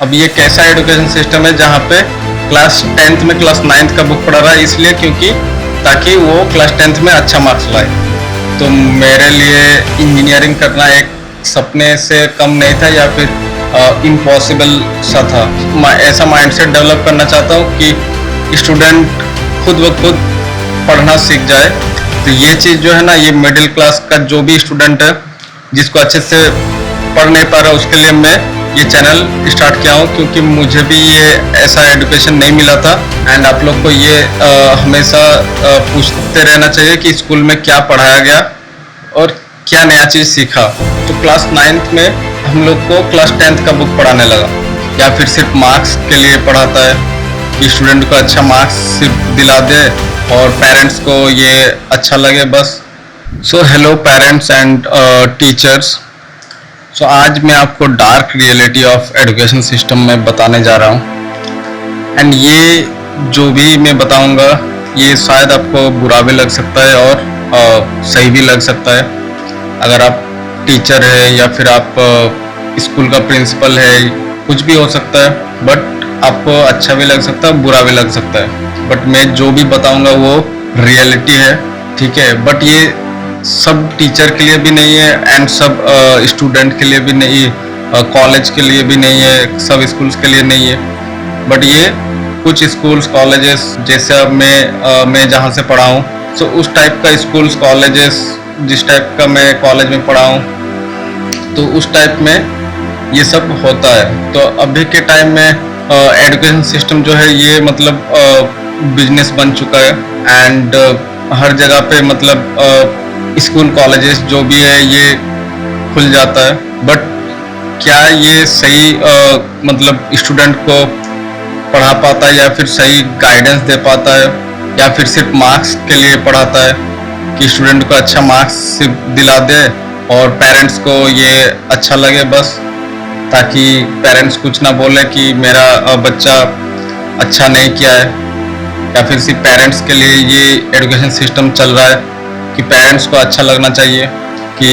अब ये कैसा एजुकेशन सिस्टम है जहाँ पे क्लास 10th में क्लास 9th का बुक पढ़ा रहा है, इसलिए क्योंकि ताकि वो क्लास 10th में अच्छा मार्क्स लाए। तो मेरे लिए इंजीनियरिंग करना एक सपने से कम नहीं था या फिर इम्पॉसिबल सा था। ऐसा माइंडसेट डेवलप करना चाहता हूँ कि स्टूडेंट खुद ब खुद पढ़ना सीख जाए। तो ये चीज़ जो है ना, ये मिडिल क्लास का जो भी स्टूडेंट है जिसको अच्छे से पढ़ नहीं पा रहा, उसके लिए मैं ये चैनल स्टार्ट किया हूँ, क्योंकि मुझे भी ये ऐसा एजुकेशन नहीं मिला था। एंड आप लोग को ये हमेशा पूछते रहना चाहिए कि स्कूल में क्या पढ़ाया गया और क्या नया चीज़ सीखा। तो क्लास 9th में हम लोग को क्लास 10th का बुक पढ़ाने लगा, या फिर सिर्फ मार्क्स के लिए पढ़ाता है कि स्टूडेंट को अच्छा मार्क्स सिर्फ दिला दे और पेरेंट्स को ये अच्छा लगे बस। So hello parents and teachers. So आज मैं आपको dark reality of education system में बताने जा रहा हूँ। एंड ये जो भी मैं बताऊँगा ये शायद आपको बुरा भी लग सकता है और सही भी लग सकता है। अगर आप टीचर है या फिर आप स्कूल का प्रिंसिपल है, कुछ भी हो सकता है। बट आपको अच्छा भी लग सकता है, बुरा भी लग सकता है। बट मैं जो भी बताऊंगा वो रियलिटी है, ठीक है। बट ये सब टीचर के लिए भी नहीं है एंड सब स्टूडेंट के लिए भी नहीं, कॉलेज के लिए भी नहीं है, सब स्कूल्स के लिए नहीं है। बट ये कुछ स्कूल्स कॉलेजेस, जैसे अब मैं जहाँ से पढ़ा हूँ, सो उस टाइप का स्कूल्स कॉलेजेस, जिस टाइप का मैं कॉलेज में पढ़ा हूँ, तो उस टाइप में ये सब होता है। तो अभी के टाइम में एजुकेशन सिस्टम जो है ये मतलब बिजनेस बन चुका है। एंड हर जगह पे मतलब स्कूल कॉलेजेस जो भी है ये खुल जाता है। बट क्या ये सही मतलब स्टूडेंट को पढ़ा पाता है या फिर सही गाइडेंस दे पाता है, या फिर सिर्फ मार्क्स के लिए पढ़ाता है कि स्टूडेंट को अच्छा मार्क्स सिर्फ दिला दे और पेरेंट्स को ये अच्छा लगे बस, ताकि पेरेंट्स कुछ ना बोले कि मेरा बच्चा अच्छा नहीं किया है। या फिर सिर्फ पेरेंट्स के लिए ये एजुकेशन सिस्टम चल रहा है कि पेरेंट्स को अच्छा लगना चाहिए कि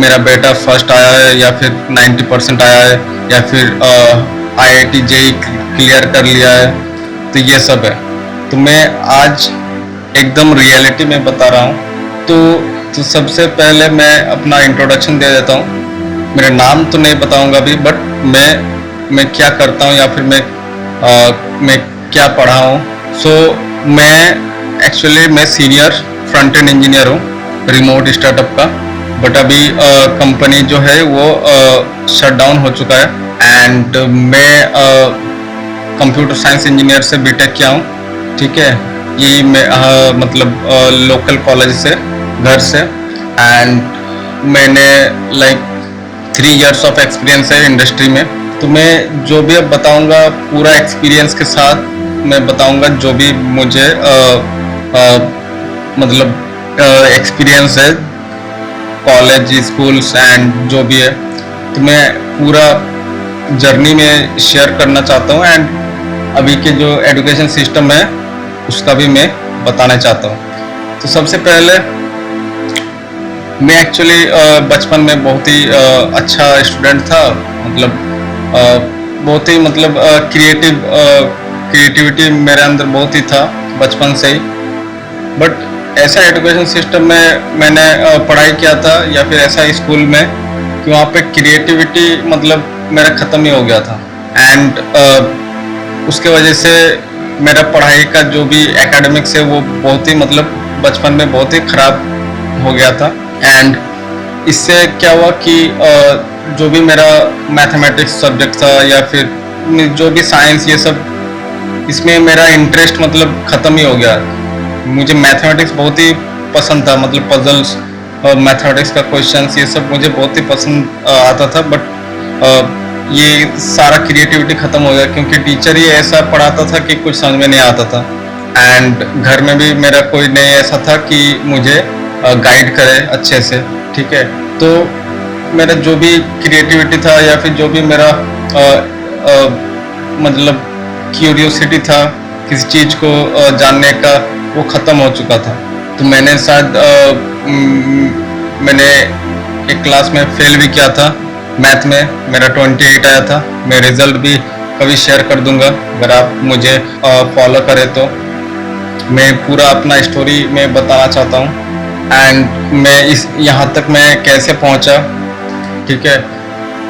मेरा बेटा फर्स्ट आया है या फिर 90% आया है या फिर IIT JEE क्लियर कर लिया है। तो ये सब है। तो मैं आज एकदम रियलिटी में बता रहा हूँ। तो सबसे पहले मैं अपना इंट्रोडक्शन दे देता हूँ। मेरा नाम तो नहीं बताऊंगा अभी, बट मैं क्या करता हूँ या फिर मैं क्या पढ़ा हूँ। सो मैं सीनियर फ्रंट एंड इंजीनियर हूँ रिमोट स्टार्टअप का। बट अभी कंपनी जो है वो शट डाउन हो चुका है। एंड मैं कंप्यूटर साइंस इंजीनियर से बीटेक किया हूँ, ठीक है। ये मैं मतलब लोकल कॉलेज से, घर से। एंड मैंने लाइक 3 years ऑफ एक्सपीरियंस है इंडस्ट्री में। तो मैं जो भी अब बताऊंगा पूरा एक्सपीरियंस के साथ मैं बताऊंगा, जो भी मुझे मतलब एक्सपीरियंस है कॉलेज, स्कूल्स एंड जो भी है। तो मैं पूरा जर्नी में शेयर करना चाहता हूँ। एंड अभी के जो एजुकेशन सिस्टम है उसका भी मैं बताना चाहता हूँ। तो सबसे पहले मैं एक्चुअली बचपन में बहुत ही अच्छा स्टूडेंट था। मतलब बहुत ही मतलब क्रिएटिविटी मेरे अंदर बहुत ही था बचपन से ही। बट ऐसा एजुकेशन सिस्टम में मैंने पढ़ाई किया था या फिर ऐसा स्कूल में कि वहाँ पे क्रिएटिविटी मतलब मेरा ख़त्म ही हो गया था। एंड उसके वजह से मेरा पढ़ाई का जो भी एकेडमिक्स है वो बहुत ही मतलब बचपन में बहुत ही ख़राब हो गया था। एंड इससे क्या हुआ कि जो भी मेरा मैथमेटिक्स सब्जेक्ट था या फिर जो भी साइंस, ये सब, इसमें मेरा इंटरेस्ट मतलब ख़त्म ही हो गया। मुझे मैथमेटिक्स बहुत ही पसंद था, मतलब पजल्स और मैथमेटिक्स का क्वेश्चंस, ये सब मुझे बहुत ही पसंद आता था। बट ये सारा क्रिएटिविटी ख़त्म हो गया क्योंकि टीचर ही ऐसा पढ़ाता था कि कुछ समझ में नहीं आता था। एंड घर में भी मेरा कोई नहीं ऐसा था कि मुझे गाइड करे अच्छे से, ठीक है। तो मेरा जो भी क्रिएटिविटी था या फिर जो भी मेरा मतलब क्यूरियोसिटी था किसी चीज़ को जानने का, वो ख़त्म हो चुका था। तो मैंने शायद मैंने एक क्लास में फेल भी किया था मैथ में मेरा 28 आया था। मैं रिजल्ट भी कभी शेयर कर दूंगा अगर आप मुझे फॉलो करें तो। मैं पूरा अपना स्टोरी में बताना चाहता हूँ एंड मैं इस यहाँ तक मैं कैसे पहुँचा, ठीक है,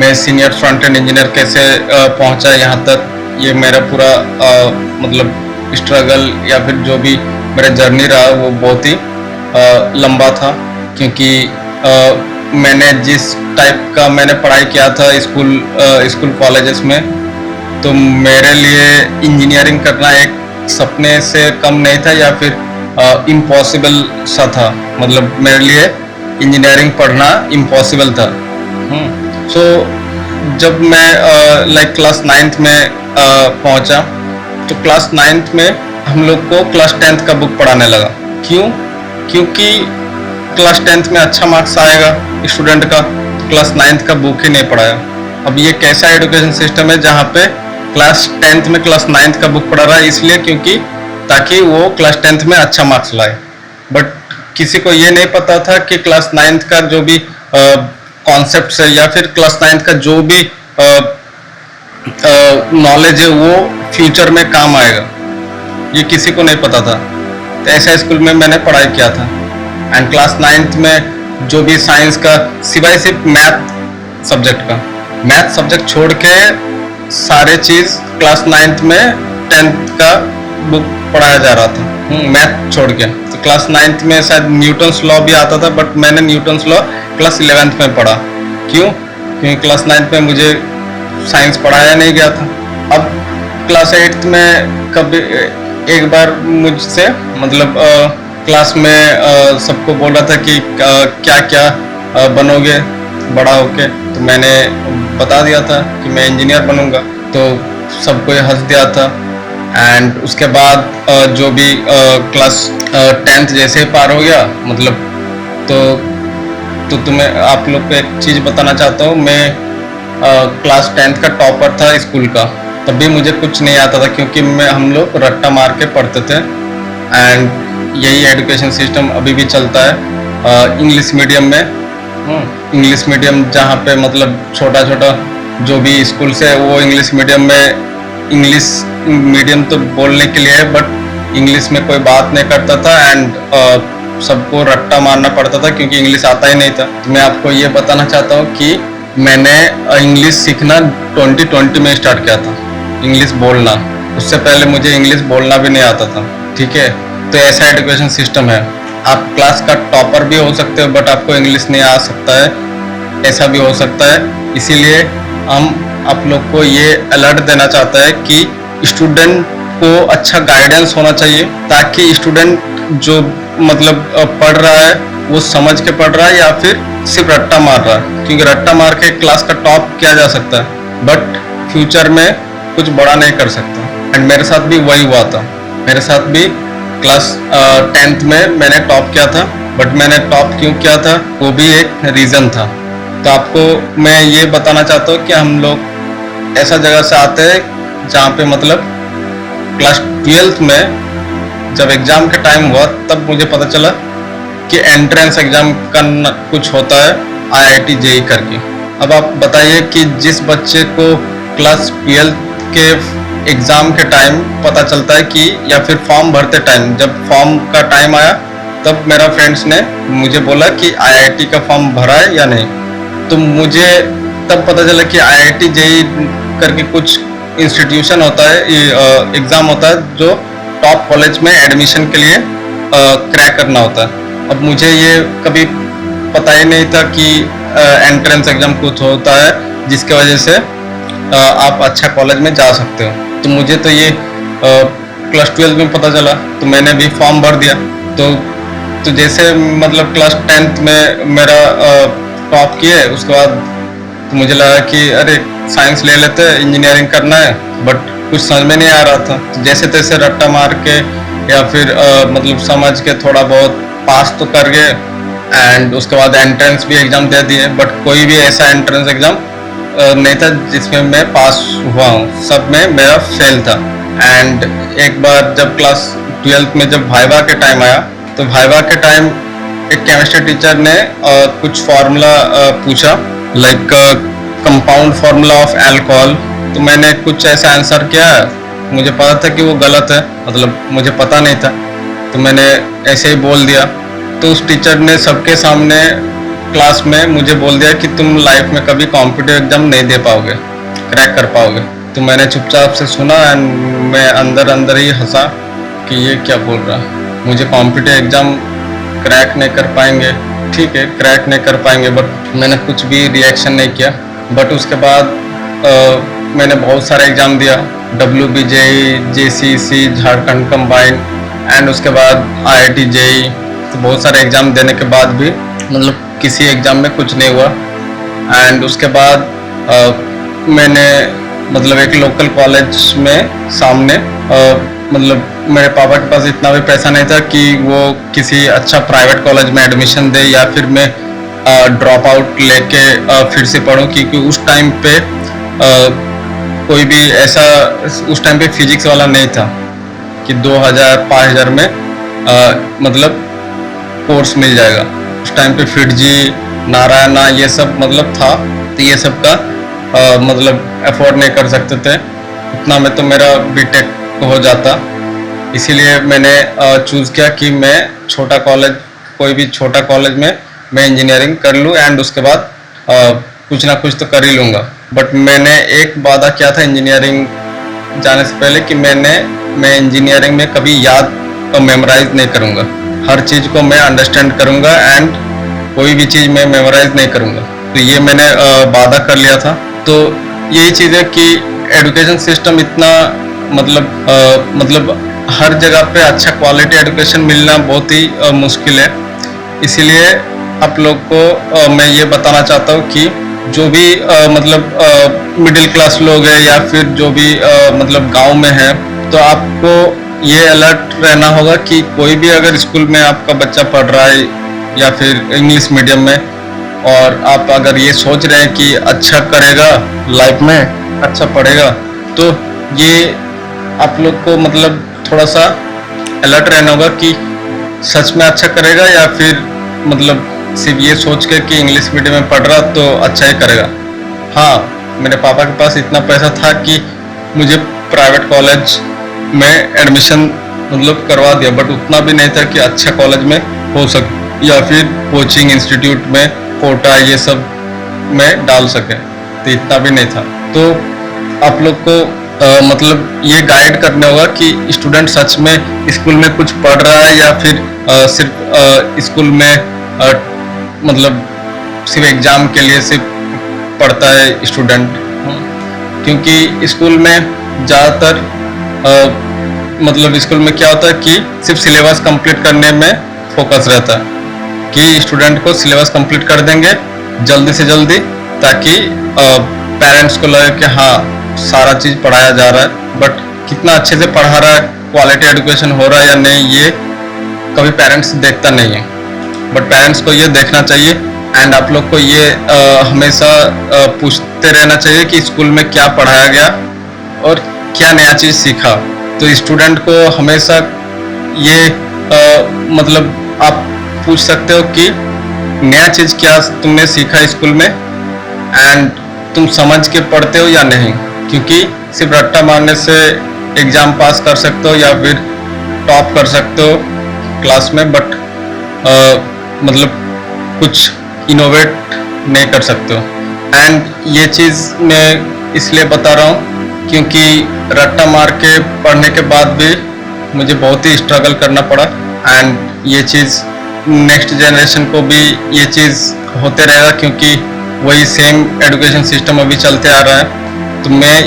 मैं सीनियर फ्रंट एंड इंजीनियर कैसे पहुँचा यहाँ तक, ये मेरा पूरा मतलब स्ट्रगल या फिर जो भी मेरा जर्नी रहा वो बहुत ही लंबा था। क्योंकि मैंने जिस टाइप का मैंने पढ़ाई किया था स्कूल कॉलेजेस में, तो मेरे लिए इंजीनियरिंग करना एक सपने से कम नहीं था या फिर इम्पॉसिबल सा था। मतलब मेरे लिए इंजीनियरिंग पढ़ना इम्पॉसिबल था। सो जब मैं लाइक क्लास 9th में पहुंचा, तो क्लास 9th में हम लोग को क्लास 10th का बुक पढ़ाने लगा। क्यों? क्योंकि क्लास 10th में अच्छा मार्क्स आएगा स्टूडेंट का, तो क्लास 9th का बुक ही नहीं पढ़ाया। अब ये कैसा एजुकेशन सिस्टम है जहाँ पे क्लास 10th में क्लास 9th का बुक पढ़ा रहा है, इसलिए क्योंकि ताकि वो क्लास 10th में अच्छा मार्क्स लाए। बट किसी को ये नहीं पता था कि क्लास 9th का जो भी कॉन्सेप्ट है या फिर क्लास 9th का जो भी नॉलेज है वो फ्यूचर में काम आएगा, ये किसी को नहीं पता था। तो ऐसा स्कूल में मैंने पढ़ाई किया था। एंड क्लास 9th में जो भी साइंस का सिवाय सिर्फ मैथ सब्जेक्ट छोड़ के सारे चीज़ क्लास 9th में 10th का बुक पढ़ाया जा रहा था, मैथ छोड़ के। तो क्लास 9th में शायद न्यूटन्स लॉ भी आता था, बट मैंने न्यूटन्स लॉ क्लास 11th में पढ़ा। क्यों? क्योंकि क्लास 9th में मुझे साइंस पढ़ाया नहीं गया था। अब क्लास 8th में कभी एक बार मुझसे मतलब क्लास में सबको बोल रहा था कि क्या क्या बनोगे बड़ा होके, तो मैंने बता दिया था कि मैं इंजीनियर बनूंगा, तो सबको हंस दिया था। एंड उसके बाद जो भी क्लास 10th जैसे ही पार हो गया, मतलब तो तुम्हें आप लोग को एक चीज़ बताना चाहता हूँ। मैं क्लास 10th का टॉपर था स्कूल का। तब भी मुझे कुछ नहीं आता था क्योंकि हम लोग रट्टा मार के पढ़ते थे। एंड यही एजुकेशन सिस्टम अभी भी चलता है इंग्लिश मीडियम में। इंग्लिश मीडियम जहाँ पे मतलब छोटा छोटा जो भी स्कूल से वो इंग्लिश मीडियम में, इंग्लिश मीडियम तो बोलने के लिए है बट इंग्लिश में कोई बात नहीं करता था। एंड सबको रट्टा मारना पड़ता था क्योंकि इंग्लिश आता ही नहीं था। तो मैं आपको ये बताना चाहता हूँ कि मैंने इंग्लिश सीखना 2020 में स्टार्ट किया था, इंग्लिश बोलना। उससे पहले मुझे इंग्लिश बोलना भी नहीं आता था, ठीक है। तो ऐसा एजुकेशन सिस्टम है। आप क्लास का टॉपर भी हो सकते हो बट आपको इंग्लिश नहीं आ सकता है, ऐसा भी हो सकता है। इसीलिए हम आप लोग को ये अलर्ट देना चाहता है कि स्टूडेंट को अच्छा गाइडेंस होना चाहिए, ताकि स्टूडेंट जो मतलब पढ़ रहा है वो समझ के पढ़ रहा है या फिर सिर्फ रट्टा मार रहा है। क्योंकि रट्टा मार के क्लास का टॉप किया जा सकता है बट फ्यूचर में कुछ बड़ा नहीं कर सकता। एंड मेरे साथ भी वही हुआ था। मेरे साथ भी क्लास 10th में मैंने टॉप किया था, बट मैंने टॉप क्यों किया था वो भी एक रीज़न था। तो आपको मैं ये बताना चाहता हूँ कि हम लोग ऐसा जगह से आते हैं जहाँ पे मतलब क्लास 12th में जब एग्ज़ाम का टाइम हुआ तब मुझे पता चला कि एंट्रेंस एग्ज़ाम का कुछ होता है IIT JEE करके। अब आप बताइए कि जिस बच्चे को क्लास 12th के एग्ज़ाम के टाइम पता चलता है कि या फिर फॉर्म भरते टाइम, जब फॉर्म का टाइम आया तब मेरा फ्रेंड्स ने मुझे बोला कि IIT का फॉर्म भरा है या नहीं। तो मुझे तब पता चला कि IIT JEE करके कुछ इंस्टीट्यूशन होता है, एग्ज़ाम होता है जो टॉप कॉलेज में एडमिशन के लिए क्रैक करना होता है। अब मुझे ये कभी पता ही नहीं था कि एंट्रेंस एग्ज़ाम कुछ होता है जिसके वजह से आप अच्छा कॉलेज में जा सकते हो। तो मुझे तो ये क्लास 12 में पता चला, तो मैंने भी फॉर्म भर दिया। तो जैसे मतलब क्लास 10th में मेरा टॉप किए, उसके बाद तो मुझे लगा कि अरे साइंस ले लेते हैं, इंजीनियरिंग करना है, बट कुछ समझ में नहीं आ रहा था। तो जैसे तैसे रट्टा मार के या फिर मतलब समझ के थोड़ा बहुत पास तो कर गए। एंड उसके बाद एंट्रेंस भी एग्ज़ाम दे दिए, बट कोई भी ऐसा एंट्रेंस एग्ज़ाम नहीं था जिसमें मैं पास हुआ हूँ, सब में मेरा फेल था। एंड एक बार जब क्लास 12th में जब वाइवा के टाइम आया, तो वाइवा के टाइम एक केमिस्ट्री टीचर ने कुछ फार्मूला पूछा, like compound formula of alcohol. तो मैंने कुछ ऐसा आंसर किया, मुझे पता था कि वो गलत है, मतलब मुझे पता नहीं था, तो मैंने ऐसे ही बोल दिया। तो उस टीचर ने सबके सामने क्लास में मुझे बोल दिया कि तुम लाइफ में कभी कॉम्पिटिटिव एग्जाम नहीं दे पाओगे, क्रैक कर पाओगे। तो मैंने चुपचाप से सुना एंड मैं अंदर अंदर ही हंसा कि ये क्या बोल रहा है, मुझे कॉम्पिटिटिव एग्जाम क्रैक नहीं कर पाएंगे, ठीक है क्रैक नहीं कर पाएंगे, बट मैंने कुछ भी रिएक्शन नहीं किया। बट उसके बाद मैंने बहुत सारे एग्ज़ाम दिया, WBJE, JCC, Jharkhand combined and उसके बाद IIT JEE। तो बहुत सारे एग्ज़ाम देने के बाद भी मतलब किसी एग्ज़ाम में कुछ नहीं हुआ। एंड उसके बाद मैंने मतलब एक लोकल कॉलेज में सामने मतलब मेरे पापा के पास इतना भी पैसा नहीं था कि वो किसी अच्छा प्राइवेट कॉलेज में एडमिशन दे या फिर मैं ड्रॉप आउट लेके फिर से पढूं, क्योंकि उस टाइम पे कोई भी ऐसा उस टाइम पे फिजिक्स वाला नहीं था कि 2000-5000 में मतलब कोर्स मिल जाएगा। उस टाइम पे फिटजी, नारायणा ये सब मतलब था, तो ये सब का मतलब अफोर्ड नहीं कर सकते थे, उतना में तो मेरा बीटेक हो जाता। इसीलिए मैंने चूज़ किया कि मैं छोटा कॉलेज, कोई भी छोटा कॉलेज में मैं इंजीनियरिंग कर लूँ एंड उसके बाद कुछ ना कुछ तो कर ही लूँगा। बट मैंने एक वादा किया था इंजीनियरिंग जाने से पहले कि मैं इंजीनियरिंग में कभी याद और मेमोराइज नहीं करूँगा, हर चीज़ को मैं अंडरस्टैंड करूँगा एंड कोई भी चीज़ मैं मेमोराइज नहीं करूँगा। तो ये मैंने वादा कर लिया था। तो यही चीज़ है कि एजुकेशन सिस्टम इतना मतलब हर जगह पे अच्छा क्वालिटी एजुकेशन मिलना बहुत ही मुश्किल है। इसीलिए आप लोग को मैं ये बताना चाहता हूँ कि जो भी मतलब मिडिल क्लास लोग हैं या फिर जो भी मतलब गांव में है, तो आपको ये अलर्ट रहना होगा कि कोई भी अगर स्कूल में आपका बच्चा पढ़ रहा है या फिर इंग्लिश मीडियम में, और आप अगर ये सोच रहे हैं कि अच्छा करेगा लाइफ में, अच्छा पढ़ेगा, तो ये आप लोग को मतलब थोड़ा सा अलर्ट रहना होगा कि सच में अच्छा करेगा या फिर मतलब सिर्फ ये सोच के कि इंग्लिश मीडियम में पढ़ रहा तो अच्छा ही करेगा। हाँ, मेरे पापा के पास इतना पैसा था कि मुझे प्राइवेट कॉलेज में एडमिशन मतलब करवा दिया, बट उतना भी नहीं था कि अच्छा कॉलेज में हो सके या फिर कोचिंग इंस्टीट्यूट में कोटा ये सब में डाल सके, तो इतना भी नहीं था। तो आप लोग को मतलब ये गाइड करना होगा कि स्टूडेंट सच में स्कूल में कुछ पढ़ रहा है या फिर सिर्फ स्कूल में मतलब सिर्फ एग्ज़ाम के लिए सिर्फ पढ़ता है स्टूडेंट। क्योंकि स्कूल में ज़्यादातर मतलब स्कूल में क्या होता है कि सिर्फ सिलेबस कंप्लीट करने में फोकस रहता है कि स्टूडेंट को सिलेबस कंप्लीट कर देंगे जल्दी से जल्दी, ताकि पेरेंट्स को लगे कि हाँ सारा चीज़ पढ़ाया जा रहा है, बट कितना अच्छे से पढ़ा रहा है, क्वालिटी एजुकेशन हो रहा है या नहीं, ये कभी पेरेंट्स देखता नहीं है। बट पेरेंट्स को ये देखना चाहिए एंड आप लोग को ये हमेशा पूछते रहना चाहिए कि स्कूल में क्या पढ़ाया गया और क्या नया चीज़ सीखा। तो स्टूडेंट को हमेशा ये मतलब आप पूछ सकते हो कि नया चीज़ क्या तुमने सीखा स्कूल में एंड तुम समझ के पढ़ते हो या नहीं, क्योंकि सिर्फ रट्टा मारने से एग्ज़ाम पास कर सकते हो या फिर टॉप कर सकते हो क्लास में, बट मतलब कुछ इनोवेट नहीं कर सकते हो। एंड ये चीज़ मैं इसलिए बता रहा हूँ क्योंकि रट्टा मार के पढ़ने के बाद भी मुझे बहुत ही स्ट्रगल करना पड़ा एंड ये चीज़ नेक्स्ट जनरेशन को भी ये चीज़ होते रहेगा, क्योंकि वही सेम एजुकेशन सिस्टम अभी चलते आ रहा है। तो मैं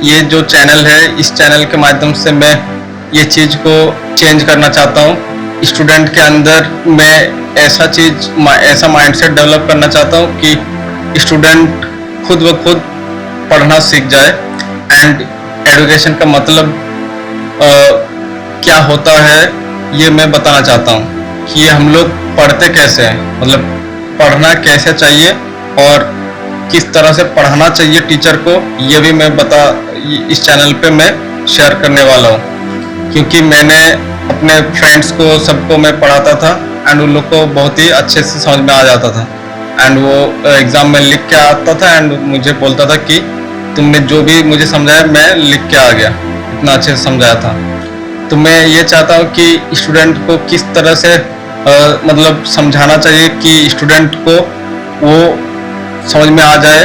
ये जो चैनल है, इस चैनल के माध्यम से मैं ये चीज़ को चेंज करना चाहता हूँ। स्टूडेंट के अंदर मैं ऐसा माइंडसेट डेवलप करना चाहता हूँ कि स्टूडेंट खुद ब खुद पढ़ना सीख जाए एंड एजुकेशन का मतलब क्या होता है ये मैं बताना चाहता हूँ कि हम लोग पढ़ते कैसे हैं, मतलब पढ़ना कैसे चाहिए और किस तरह से पढ़ाना चाहिए टीचर को, ये भी मैं इस चैनल पे मैं शेयर करने वाला हूँ। क्योंकि मैंने अपने फ्रेंड्स को सबको मैं पढ़ाता था एंड उन लोग को बहुत ही अच्छे से समझ में आ जाता था एंड वो एग्ज़ाम में लिख के आता था एंड मुझे बोलता था कि तुमने जो भी मुझे समझाया मैं लिख के आ गया, इतना अच्छे से समझाया था। तो मैं ये चाहता हूँ कि स्टूडेंट को किस तरह से मतलब समझाना चाहिए कि स्टूडेंट को वो समझ में आ जाए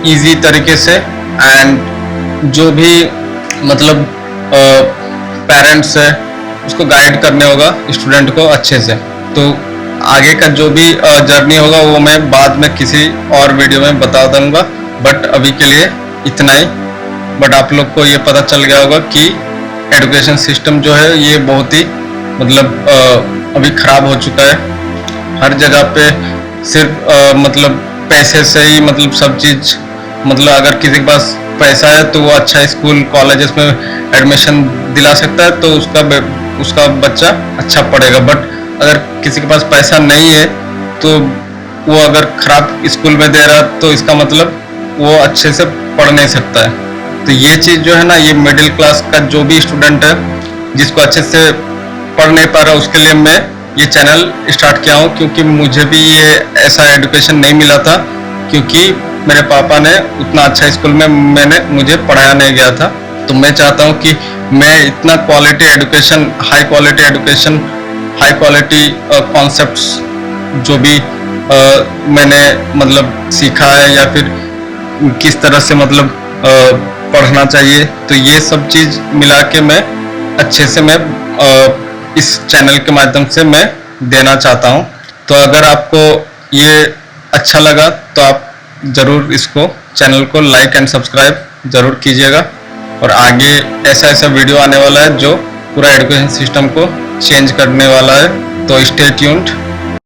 इजी तरीके से, एंड जो भी मतलब पेरेंट्स है उसको गाइड करने होगा स्टूडेंट को अच्छे से। तो आगे का जो भी जर्नी होगा वो मैं बाद में किसी और वीडियो में बता दूंगा, बट अभी के लिए इतना ही। बट आप लोग को ये पता चल गया होगा कि एजुकेशन सिस्टम जो है ये बहुत ही मतलब अभी ख़राब हो चुका है। हर जगह पे सिर्फ मतलब पैसे से ही मतलब सब चीज़, मतलब अगर किसी के पास पैसा है तो वो अच्छा स्कूल कॉलेजेस में एडमिशन दिला सकता है, तो उसका बच्चा अच्छा पढ़ेगा। बट अगर किसी के पास पैसा नहीं है तो वो अगर ख़राब स्कूल में दे रहा तो इसका मतलब वो अच्छे से पढ़ नहीं सकता है। तो ये चीज़ जो है ना, ये मिडिल क्लास का जो भी स्टूडेंट है जिसको अच्छे से पढ़ नहीं पा रहा, उसके लिए मैं ये चैनल स्टार्ट किया हूँ, क्योंकि मुझे भी ये ऐसा एजुकेशन नहीं मिला था, क्योंकि मेरे पापा ने उतना अच्छा स्कूल में मुझे पढ़ाया नहीं गया था। तो मैं चाहता हूँ कि मैं इतना quality education, high quality concepts जो भी मैंने मतलब सीखा है या फिर किस तरह से मतलब पढ़ना चाहिए, तो ये सब चीज़ मिला के मैं अच्छे से मैं इस चैनल के माध्यम से मैं देना चाहता हूँ। तो अगर आपको ये अच्छा लगा तो आप ज़रूर इसको चैनल को लाइक एंड सब्सक्राइब ज़रूर कीजिएगा, और आगे ऐसा वीडियो आने वाला है जो पूरा एजुकेशन सिस्टम को चेंज करने वाला है। तो स्टे ट्यून्ड।